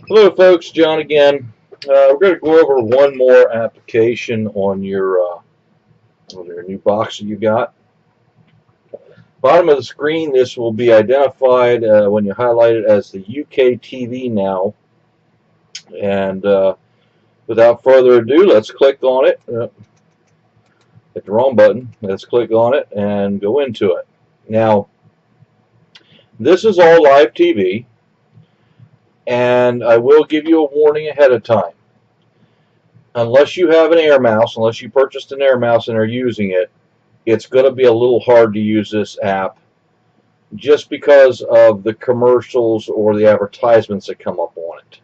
Hello folks, John again. We're going to go over one more application on your new box that you got. Bottom of the screen, this will be identified when you highlight it as the UK TV now. And without further ado, let's click on it. Hit the wrong button. Let's click on it and go into it. Now, this is all live TV, and I will give you a warning ahead of time. Unless you have an Air Mouse, unless you purchased an Air Mouse and are using it, it's going to be a little hard to use this app just because of the commercials or the advertisements that come up on it.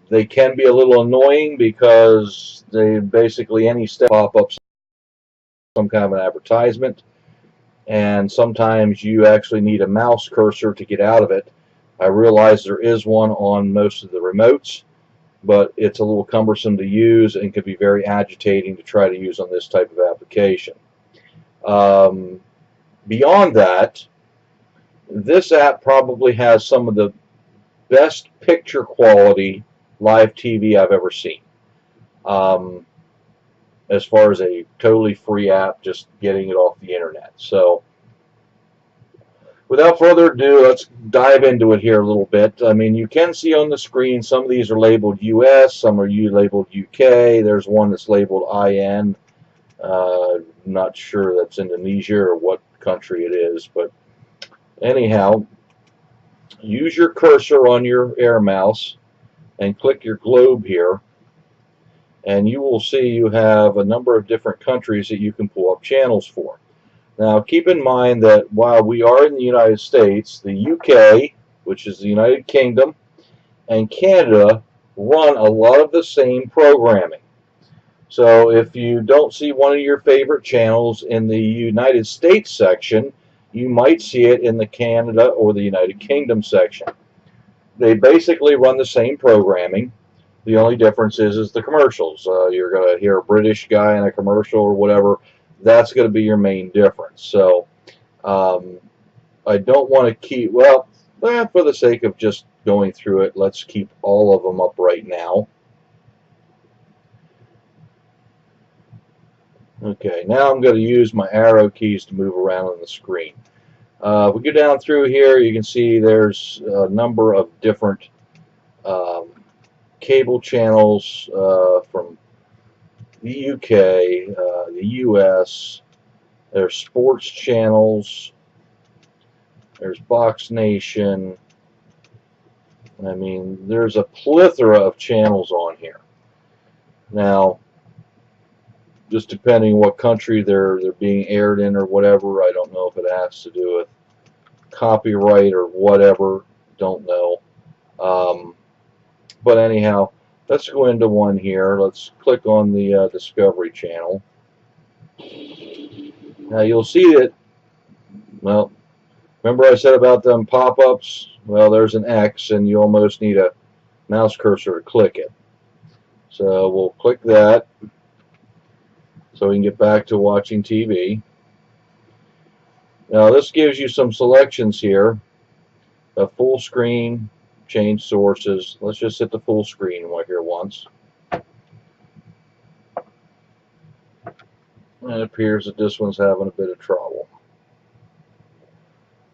They can be a little annoying because they basically any step pop up some kind of an advertisement, and sometimes you actually need a mouse cursor to get out of it. I realize there is one on most of the remotes, but it's a little cumbersome to use and can be very agitating to try to use on this type of application. Beyond that, this app probably has some of the best picture quality live TV I've ever seen. As far as a totally free app, just getting it off the internet. So, without further ado, let's dive into it here a little bit. I mean, you can see on the screen some of these are labeled US, some are labeled UK. There's one that's labeled IN. Not sure that's Indonesia or what country it is, but anyhow, use your cursor on your Air Mouse and click your globe here, and you will see you have a number of different countries that you can pull up channels for. Now, keep in mind that while we are in the United States, the UK, which is the United Kingdom, and Canada run a lot of the same programming. So if you don't see one of your favorite channels in the United States section, you might see it in the Canada or the United Kingdom section. They basically run the same programming. The only difference is the commercials. You're going to hear a British guy in a commercial or whatever. That's going to be your main difference. So I don't want to keep, well, for the sake of just going through it, let's keep all of them up right now. Okay, now I'm going to use my arrow keys to move around on the screen. If we go down through here, you can see there's a number of different cable channels from the UK, the US. There's sports channels. There's Box Nation. I mean, there's a plethora of channels on here. Now, just depending what country they're being aired in or whatever, I don't know if it has to do with copyright or whatever. Don't know. But anyhow, let's go into one here. Let's click on the Discovery Channel. Now you'll see that, well, remember I said about them pop-ups? Well, there's an X, and you almost need a mouse cursor to click it. So we'll click that so we can get back to watching TV. Now this gives you some selections here. A full screen, change sources. Let's just hit the full screen right here once. And it appears that this one's having a bit of trouble.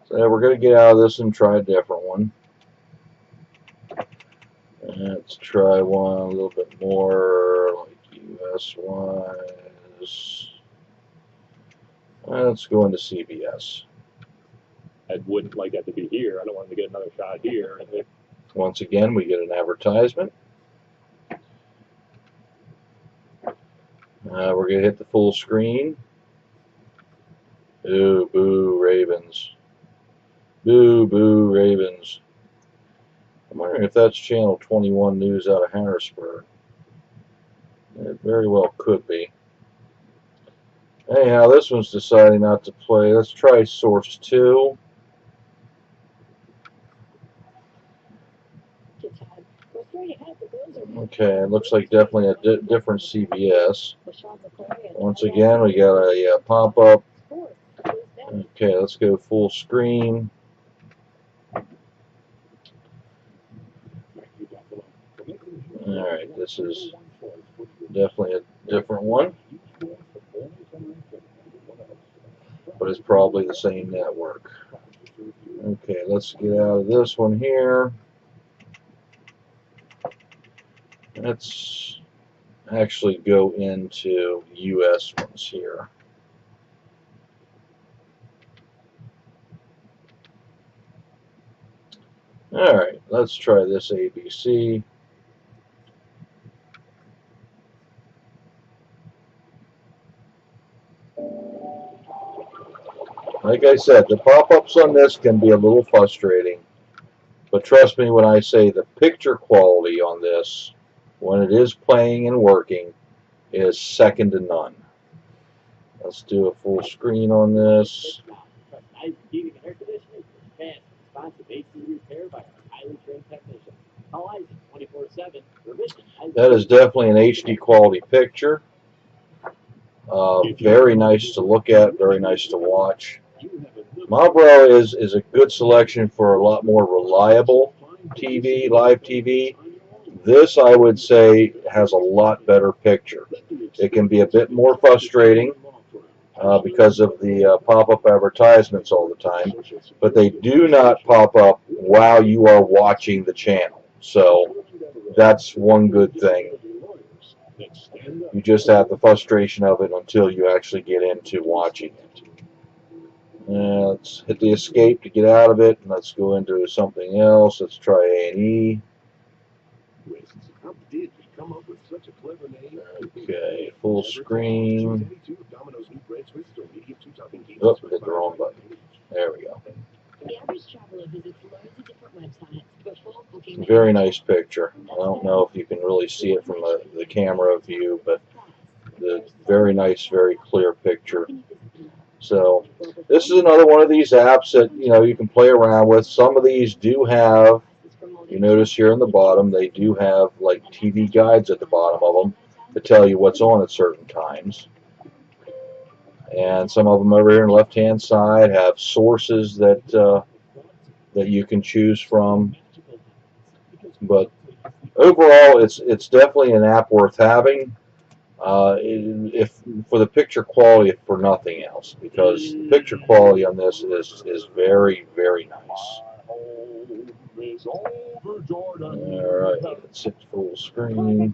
So we're going to get out of this and try a different one. Let's try one a little bit more like US was. Let's go into CBS. I wouldn't like that to be here. I don't want to get another shot here. Once again, we get an advertisement. We're going to hit the full screen. Ooh, boo, Ravens. Boo, boo, Ravens. I'm wondering if that's Channel 21 News out of Harrisburg. It very well could be. Anyhow, this one's deciding not to play. Let's try Source 2. Okay, it looks like definitely a different CBS. Once again, we got a pop-up. Okay, let's go full screen. Alright, this is definitely a different one, but it's probably the same network. Okay, let's get out of this one here. Let's actually go into US ones here. Alright, let's try this ABC. Like I said, the pop-ups on this can be a little frustrating, but trust me when I say the picture quality on this, when it is playing and working, is second to none. Let's do a full screen on this. That is definitely an HD quality picture. Very nice to look at, very nice to watch. Marlboro is a good selection for a lot more reliable TV, live TV. This, I would say, has a lot better picture. It can be a bit more frustrating because of the pop-up advertisements all the time, but they do not pop up while you are watching the channel. So that's one good thing. You just have the frustration of it until you actually get into watching it. Let's hit the escape to get out of it, and let's go into something else. Let's try A&E. Okay, full screen. Oh, hit the wrong button. There we go. Very nice picture. I don't know if you can really see it from the camera view, but the very nice, very clear picture. So this is another one of these apps that you can play around with. Some of these do have, you notice here in the bottom, they do have like TV guides at the bottom of them to tell you what's on at certain times. And some of them over here on the left-hand side have sources that that you can choose from. But overall, it's definitely an app worth having. If for the picture quality, if for nothing else, because the picture quality on this is very, very nice. Alright, let's hit full screen.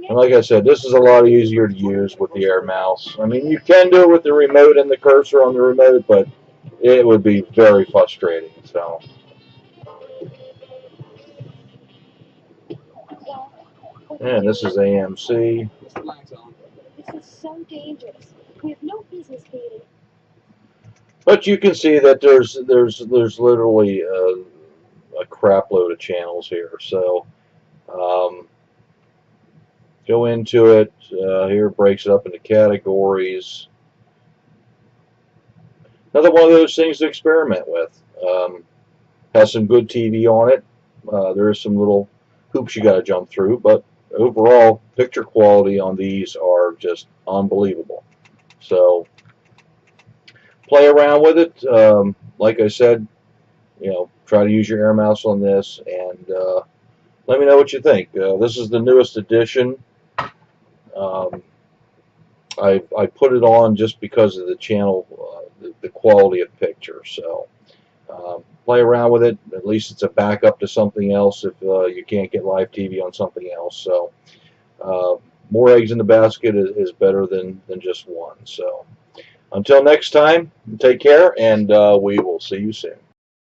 And like I said, this is a lot easier to use with the Air mouse. I mean, you can do it with the remote and the cursor on the remote, but it would be very frustrating. So. And this is AMC. This is so dangerous. We have no business being. But you can see that there's literally a crap load of channels here. So go into it. Here breaks it up into categories. Another one of those things to experiment with. Has some good TV on it. There are some little hoops you got to jump through, but overall, picture quality on these are just unbelievable. So play around with it. Like I said, try to use your Air mouse on this, and let me know what you think. This is the newest edition. I put it on just because of the channel, the quality of picture. So play around with it. At least it's a backup to something else if you can't get live TV on something else. So more eggs in the basket is better than just one. So until next time, take care, and we will see you soon.